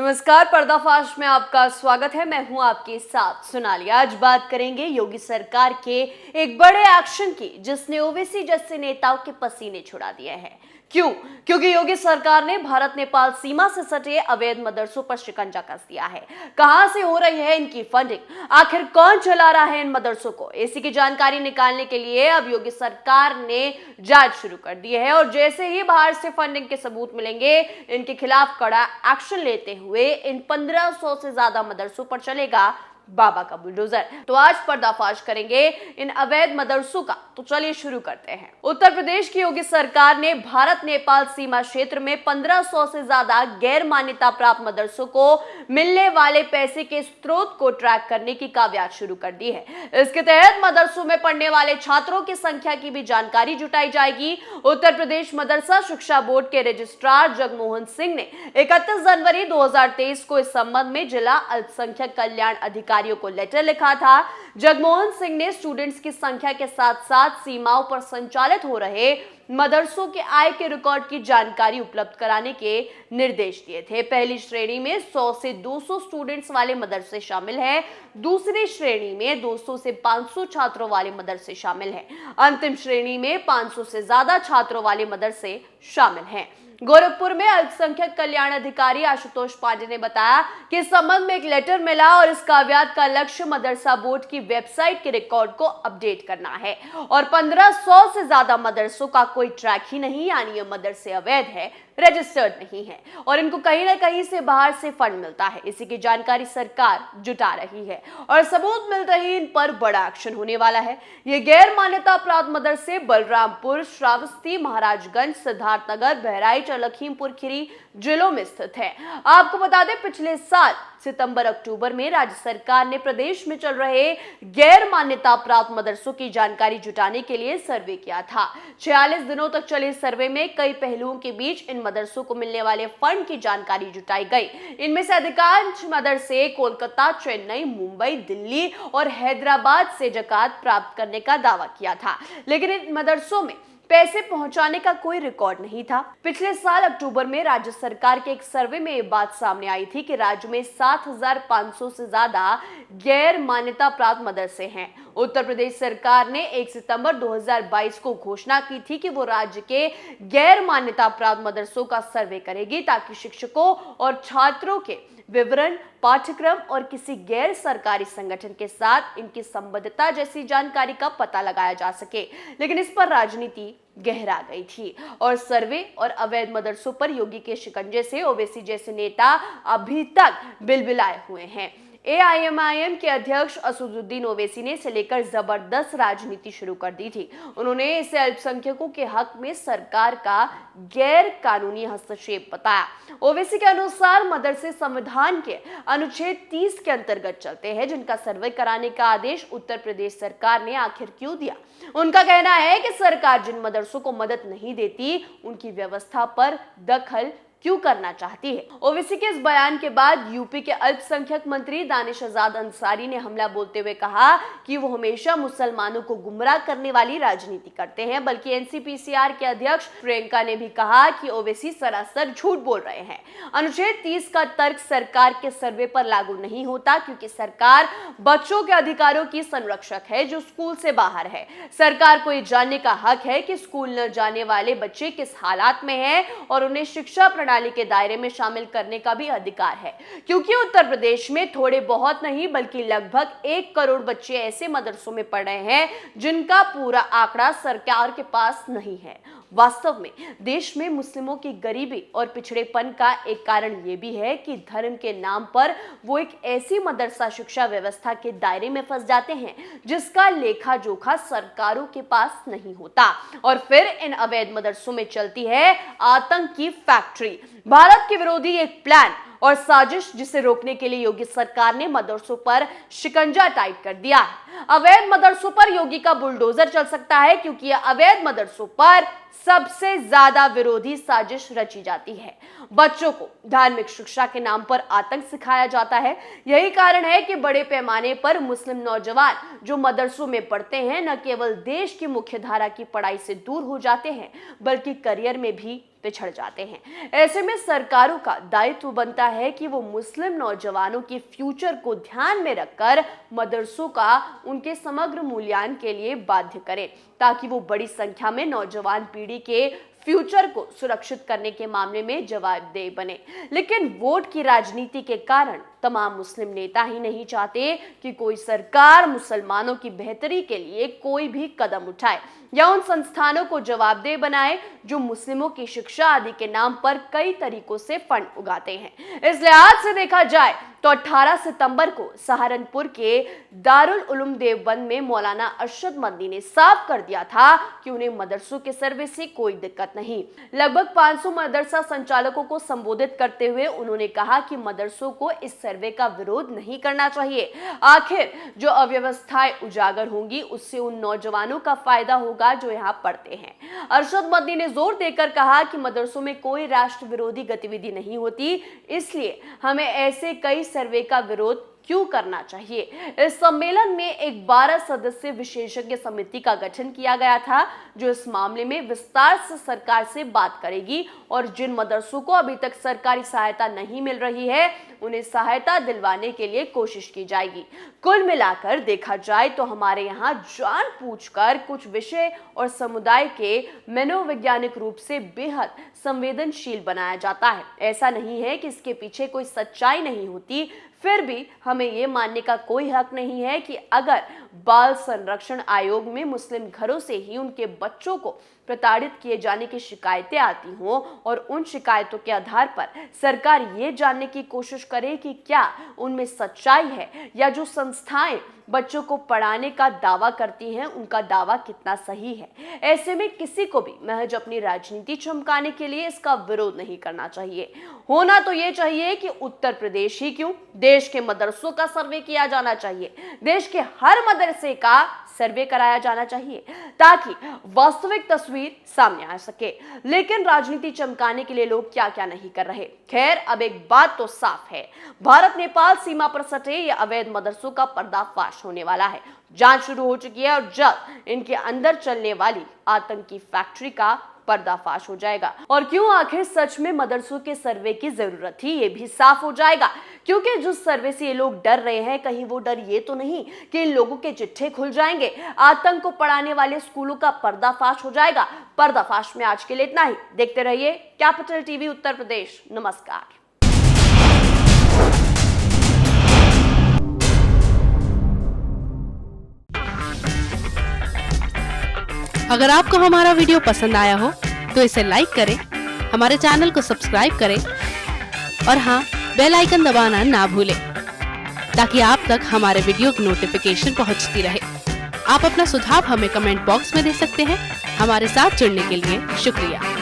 नमस्कार, पर्दाफाश में आपका स्वागत है। मैं हूं आपके साथ सोनाली। आज बात करेंगे योगी सरकार के एक बड़े एक्शन की, जिसने ओवैसी जैसे नेताओं के पसीने छुड़ा दिए हैं। क्यों? क्योंकि योगी सरकार ने भारत नेपाल सीमा से सटे अवैध मदरसों पर शिकंजा कस दिया है। कहां से हो रही है इनकी फंडिंग, आखिर कौन चला रहा है इन मदरसों को, इसी की जानकारी निकालने के लिए अब योगी सरकार ने जांच शुरू कर दी है। और जैसे ही बाहर से फंडिंग के सबूत मिलेंगे, इनके खिलाफ कड़ा एक्शन लेते हुए इन 1500 से ज्यादा मदरसों पर चलेगा बाबा का बुलडोजर। तो आज पर्दाफाश करेंगे इन अवैध मदरसों का। तो चलिए शुरू करते हैं। उत्तर प्रदेश की योगी सरकार ने भारत नेपाल सीमा क्षेत्र में 1500 से ज्यादा गैर मान्यता प्राप्त मदरसों को मिलने वाले पैसे के स्रोत को ट्रैक करने की कामयाबी शुरू कर दी है। इसके तहत मदरसों में पढ़ने वाले छात्रों की संख्या की भी जानकारी जुटाई जाएगी। उत्तर प्रदेश मदरसा शिक्षा बोर्ड के रजिस्ट्रार जगमोहन सिंह ने 31 जनवरी 2023 को इस संबंध में जिला अल्पसंख्यक कल्याण अधिकारी को लेटर लिखा था। जगमोहन सिंह ने स्टूडेंट्स की संख्या के साथ साथ सीमाओं पर संचालित हो रहे मदरसों के आय के रिकॉर्ड की जानकारी उपलब्ध कराने के निर्देश दिए थे। पहली श्रेणी में 100 से 200 स्टूडेंट्स वाले मदरसे शामिल हैं। दूसरी श्रेणी में 200 से 500 छात्रों वाले मदरसे शामिल हैं। अंतिम श्रेणी में 500 से ज्यादा छात्रों वाले मदरसे शामिल हैं। गोरखपुर में अल्पसंख्यक कल्याण अधिकारी आशुतोष पांडे ने बताया कि इस संबंध में एक लेटर मिला और इस कामयाबी का लक्ष्य मदरसा बोर्ड की वेबसाइट के रिकॉर्ड को अपडेट करना है। और 1500 से ज्यादा मदरसों का कोई ट्रैक ही नहीं, यानी ये मदरसे अवैध है, रजिस्टर्ड नहीं है और इनको कहीं ना कहीं से बाहर से फंड मिलता है। इसी की जानकारी सरकार जुटा रही है और सबूत मिलते ही इन पर बड़ा एक्शन होने वाला है। ये गैर मान्यता प्राप्त मदरसे बलरामपुर, श्रावस्ती, महाराजगंज, सिद्धार्थनगर, बहराइच और लखीमपुर खीरी जिलों में स्थित है। आपको बता दें, पिछले साल सितंबर अक्टूबर में राज्य सरकार ने प्रदेश में चल रहे गैर मान्यता प्राप्त मदरसों की जानकारी जुटाने के लिए सर्वे किया था। 46 दिनों तक चले सर्वे में कई पहलुओं के बीच इन मदरसों को मिलने वाले फंड की जानकारी जुटाई गई। इनमें से अधिकांश मदरसे कोलकाता, चेन्नई, मुंबई, दिल्ली और हैदराबाद से ज़कात प्राप्त करने का दावा किया था, लेकिन इन मदरसों में पैसे पहुंचाने का कोई रिकॉर्ड नहीं था। पिछले साल अक्टूबर में राज्य सरकार के एक सर्वे में ये बात सामने आई थी कि राज्य में 7500 से ज्यादा गैर मान्यता प्राप्त मदरसे हैं। उत्तर प्रदेश सरकार ने 1 सितंबर 2022 को घोषणा की थी कि वो राज्य के गैर मान्यता प्राप्त मदरसों का सर्वे करेगी, ताकि शिक्षकों और छात्रों के विवरण, पाठ्यक्रम और किसी गैर सरकारी संगठन के साथ इनकी संबद्धता जैसी जानकारी का पता लगाया जा सके। लेकिन इस पर राजनीति गहरा गई थी और सर्वे और अवैध मदरसों पर योगी के शिकंजे से ओवैसी जैसे नेता अभी तक बिलबिलाए हुए हैं। एआईएमआईएम के अध्यक्ष असदुद्दीन ओवैसी ने इसे लेकर जबरदस्त राजनीति शुरू कर दी थी। उन्होंने इसे अल्पसंख्यकों के हक में सरकार का गैर कानूनी हस्तक्षेप बताया। ओवैसी के अनुसार मदरसे संविधान के अनुच्छेद 30 के अंतर्गत चलते हैं, जिनका सर्वे कराने का आदेश उत्तर प्रदेश सरकार ने आखिर क्यों दिया। उनका कहना है कि सरकार जिन मदरसों को मदद नहीं देती, उनकी व्यवस्था पर दखल क्यों करना चाहती है। ओवैसी के इस बयान के बाद यूपी के अल्पसंख्यक मंत्री दानिश आजाद अंसारी ने हमला बोलते हुए कहा कि वो हमेशा मुसलमानों को गुमराह करने वाली राजनीति करते हैं। बल्कि एनसीपीसीआर के अध्यक्ष प्रियंका ने भी कहा कि ओवैसी सरासर झूठ बोल रहे हैं। अनुच्छेद 30 का तर्क सरकार के सर्वे पर लागू नहीं होता, क्योंकि सरकार बच्चों के अधिकारों की संरक्षक है जो स्कूल से बाहर है। सरकार को ये जानने का हक है कि स्कूल न जाने वाले बच्चे किस हालात में हैं और उन्हें शिक्षा प्रणाली के दायरे में शामिल करने का भी अधिकार है। क्योंकि उत्तर प्रदेश में थोड़े बहुत नहीं बल्कि लगभग 1 करोड़ बच्चे ऐसे मदरसों में पढ़ रहे हैं जिनका पूरा आंकड़ा सरकार के पास नहीं है। वास्तव में देश में मुस्लिमों की गरीबी और पिछड़ेपन का एक कारण यह भी है कि धर्म के नाम पर वो एक ऐसी मदरसा शिक्षा व्यवस्था के दायरे में फंस जाते हैं जिसका लेखा जोखा सरकारों के पास नहीं होता। और फिर इन अवैध मदरसों में चलती है आतंक की फैक्ट्री। भारत के विरोधी एक प्लान और साजिश, जिसे रोकने के लिए योगी सरकार ने मदरसों पर शिकंजा टाइट कर दिया है। अवैध मदरसों पर योगी का बुलडोजर चल सकता है, क्योंकि अवैध मदरसों पर सबसे ज्यादा विरोधी साजिश रची जाती है। बच्चों को धार्मिक शिक्षा के नाम पर आतंक सिखाया जाता है। यही कारण है कि बड़े पैमाने पर मुस्लिम नौजवान जो मदरसों में पढ़ते हैं, न केवल देश की मुख्य धारा की पढ़ाई से दूर हो जाते हैं, बल्कि करियर में भी पिछड़ जाते हैं। ऐसे में सरकारों का दायित्व बनता है कि वो मुस्लिम नौजवानों के फ्यूचर को ध्यान में रखकर मदरसों का उनके समग्र मूल्यांकन के लिए बाध्य करें, ताकि वो बड़ी संख्या में नौजवान पीढ़ी के फ्यूचर को सुरक्षित करने के मामले में जवाबदेह बने। लेकिन वोट की राजनीति के कारण तमाम मुस्लिम नेता ही नहीं चाहते कि कोई सरकार मुसलमानों की बेहतरी के लिए कोई भी कदम उठाए या उन संस्थानों को जवाबदेह बनाए जो मुस्लिमों की शिक्षा आदि के नाम पर कई तरीकों से फंड उगाते हैं। इस लिहाज से देखा जाए तो 18 सितंबर को सहारनपुर के दारुल उलूम देवबंद में मौलाना अरशद मदनी ने साफ कर दिया था कि उन्हें मदरसों के सर्वे से कोई दिक्कत नहीं। लगभग 500 मदरसा संचालकों को संबोधित करते हुए उन्होंने कहा कि मदरसों को इस सर्वे का विरोध नहीं करना चाहिए। आखिर जो अव्यवस्थाएं उजागर होंगी उससे उन नौजवानों का फायदा होगा जो यहाँ पढ़ते हैं। अरशद मदनी ने जोर देकर कहा कि मदरसों में कोई राष्ट्र विरोधी गतिविधि नहीं होती, इसलिए हमें ऐसे कई सर्वे का विरोध क्यों करना चाहिए। इस सम्मेलन में एक 12 सदस्यीय विशेषज्ञ समिति का गठन किया गया था जो इस मामले में विस्तार से सरकार से बात करेगी और जिन मदरसों को अभी तक सरकारी सहायता नहीं मिल रही है उन्हें सहायता दिलवाने के लिए कोशिश की जाएगी। कुल मिलाकर देखा जाए तो हमारे यहाँ जानबूझकर कुछ विषय और समुदाय के मनोवैज्ञानिक रूप से बेहद संवेदनशील बनाया जाता है। ऐसा नहीं है कि इसके पीछे कोई सच्चाई नहीं होती, फिर भी हमें ये मानने का कोई हक नहीं है कि अगर बाल संरक्षण आयोग में मुस्लिम घरों से ही उनके बच्चों को प्रताड़ित किए जाने की शिकायतें आती हों और उन शिकायतों के आधार पर सरकार ये जानने की कोशिश करे कि क्या उनमें सच्चाई है या जो संस्थाएं बच्चों को पढ़ाने का दावा करती हैं उनका दावा कितना सही है। ऐसे में किसी को भी महज अपनी राजनीति चमकाने के लिए इसका विरोध नहीं करना चाहिए। होना तो ये चाहिए कि उत्तर प्रदेश ही क्यों, देश के मदरसों का सर्वे किया जाना चाहिए, देश के हर मदरसे का सर्वे कराया जाना चाहिए ताकि वास्तविक तस्वीर सामने आ सके। लेकिन राजनीति चमकाने के लिए लोग क्या क्या नहीं कर रहे। खैर, अब एक बात तो साफ है, भारत नेपाल सीमा पर सटे ये अवैध मदरसों का पर्दाफाश होने वाला है। जांच शुरू हो चुकी है और जल्द इनके अंदर चलने वाली आतंकी फैक्ट्री का पर्दाफाश हो जाएगा। और क्यों आखिर सच में मदरसों के सर्वे की जरूरत थी ये भी साफ हो जाएगा, क्योंकि जिस सर्वे से ये लोग डर रहे हैं कहीं वो डर ये तो नहीं कि इन लोगों के चिट्ठे खुल जाएंगे, आतंक को पढ़ाने वाले स्कूलों का पर्दाफाश हो जाएगा। पर्दाफाश में आज के लिए इतना ही। देखते रहिए कैपिटल टीवी उत्तर प्रदेश। नमस्कार। अगर आपको हमारा वीडियो पसंद आया हो तो इसे लाइक करें, हमारे चैनल को सब्सक्राइब करें और हाँ, बेल आइकन दबाना ना भूलें ताकि आप तक हमारे वीडियो की नोटिफिकेशन पहुंचती रहे। आप अपना सुझाव हमें कमेंट बॉक्स में दे सकते हैं। हमारे साथ जुड़ने के लिए शुक्रिया।